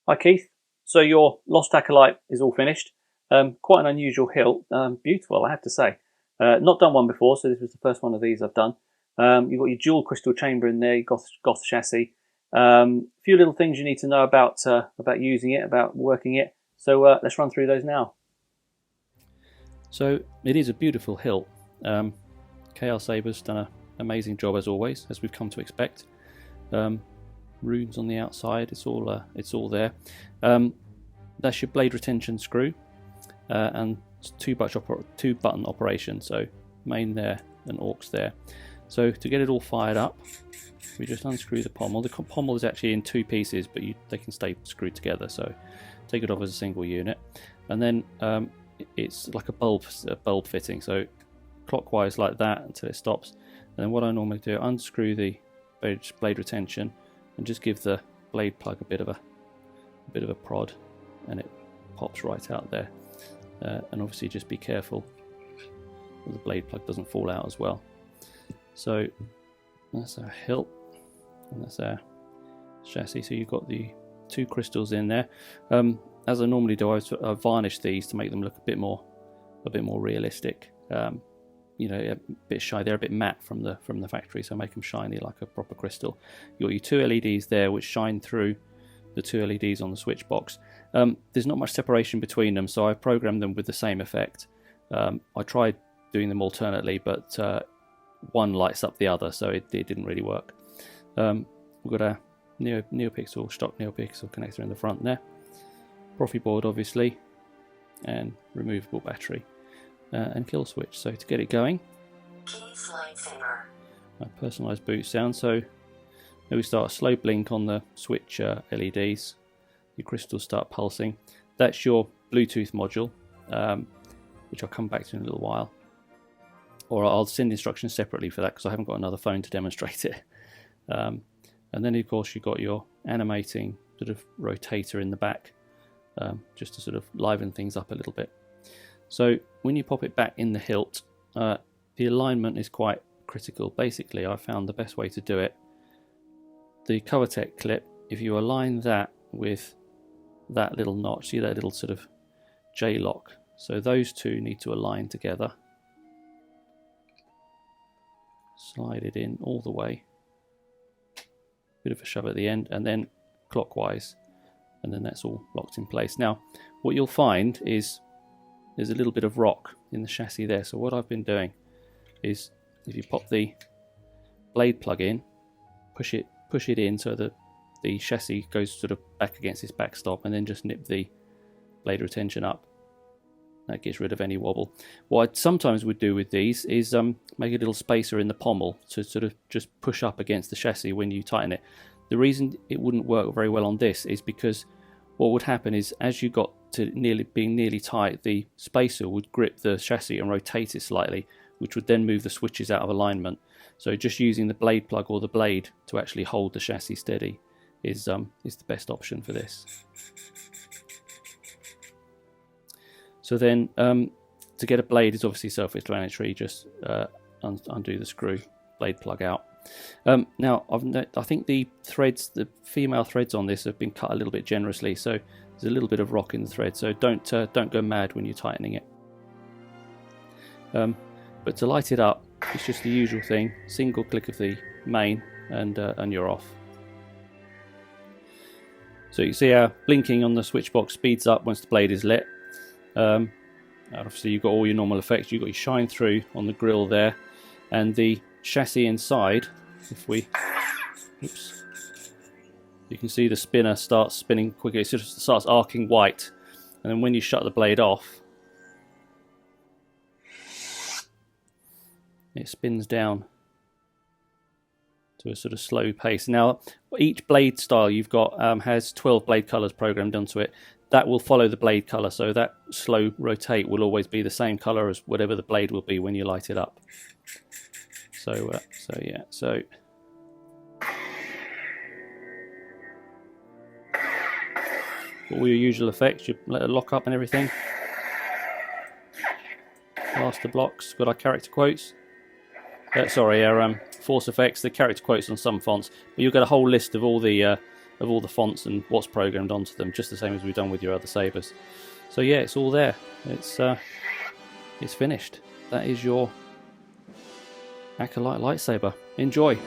Hi Keith. So your Lost Acolyte is all finished. Quite an unusual hilt. Beautiful, I have to say. Not done one before, so this was the first one of these I've done. You've got your dual crystal chamber in there, your Goth chassis. A few little things you need to know about using it, about working it. So let's run through those now. So it is a beautiful hilt. KR Saber's done an amazing job as always, as we've come to expect. Runes on the outside, it's all there. That's your blade retention screw, and two button operation, so main there and AUX there. So to get it all fired up, we just unscrew the pommel. The pommel is actually in two pieces, but they can stay screwed together, so take it off as a single unit. And then it's like a bulb fitting, so clockwise like that until it stops. And then what I normally do, unscrew the blade retention and just give the blade plug a bit of a prod, and it pops right out there. And obviously just be careful that the blade plug doesn't fall out as well. So that's our hilt, and that's our chassis. So you've got the two crystals in there. As I normally do, I varnish these to make them look a bit more realistic. You know, a bit shy. They're a bit matte from the factory, so make them shiny like a proper crystal. You've got your two LEDs there, which shine through the two LEDs on the switch box. There's not much separation between them, so I programmed them with the same effect. I tried doing them alternately, but one lights up the other, so it didn't really work. We've got a stock NeoPixel connector in the front there, Profi board obviously, and removable battery. And kill switch. So to get it going, my personalised boot sound. So then we start a slow blink on the switch LEDs. Your crystals start pulsing. That's your Bluetooth module, which I'll come back to in a little while. Or I'll send instructions separately for that because I haven't got another phone to demonstrate it. And then of course you've got your animating sort of rotator in the back, just to sort of liven things up a little bit. So when you pop it back in the hilt, the alignment is quite critical. Basically, I found the best way to do it. The CoverTech clip, if you align that with that little notch, see that little sort of J-lock. So those two need to align together. Slide it in all the way. Bit of a shove at the end, and then clockwise, and then that's all locked in place. Now, what you'll find is there's a little bit of rock in the chassis there. So what I've been doing is, if you pop the blade plug in, push it in so that the chassis goes sort of back against its backstop, and then just nip the blade retention up. That gets rid of any wobble. What I sometimes would do with these is make a little spacer in the pommel to sort of just push up against the chassis when you tighten it. The reason it wouldn't work very well on this is because what would happen is, as you got to being nearly tight, the spacer would grip the chassis and rotate it slightly, which would then move the switches out of alignment. So just using the blade plug or the blade to actually hold the chassis steady is the best option for this. So then to get a blade is obviously self-explanatory. Just undo the screw, blade plug out. Now I think the female threads on this have been cut a little bit generously, so there's a little bit of rock in the thread. So don't go mad when you're tightening it. But to light it up, it's just the usual thing: single click of the main, and you're off. So you see how blinking on the switch box speeds up once the blade is lit. Obviously you've got all your normal effects. You've got your shine through on the grill there, and the chassis inside. If we, oops, you can see the spinner starts spinning quicker. It sort of starts arcing white, and then when you shut the blade off, it spins down to a sort of slow pace. Now, each blade style you've got has 12 blade colors programmed onto it. That will follow the blade color, so that slow rotate will always be the same color as whatever the blade will be when you light it up. So all your usual effects, you let it lock up and everything. Master blocks, got our character quotes. Our force effects, the character quotes on some fonts, but you'll get a whole list of all the of all the fonts and what's programmed onto them, just the same as we've done with your other sabers. So yeah, it's all there. It's finished. That is your Acolyte lightsaber. Enjoy.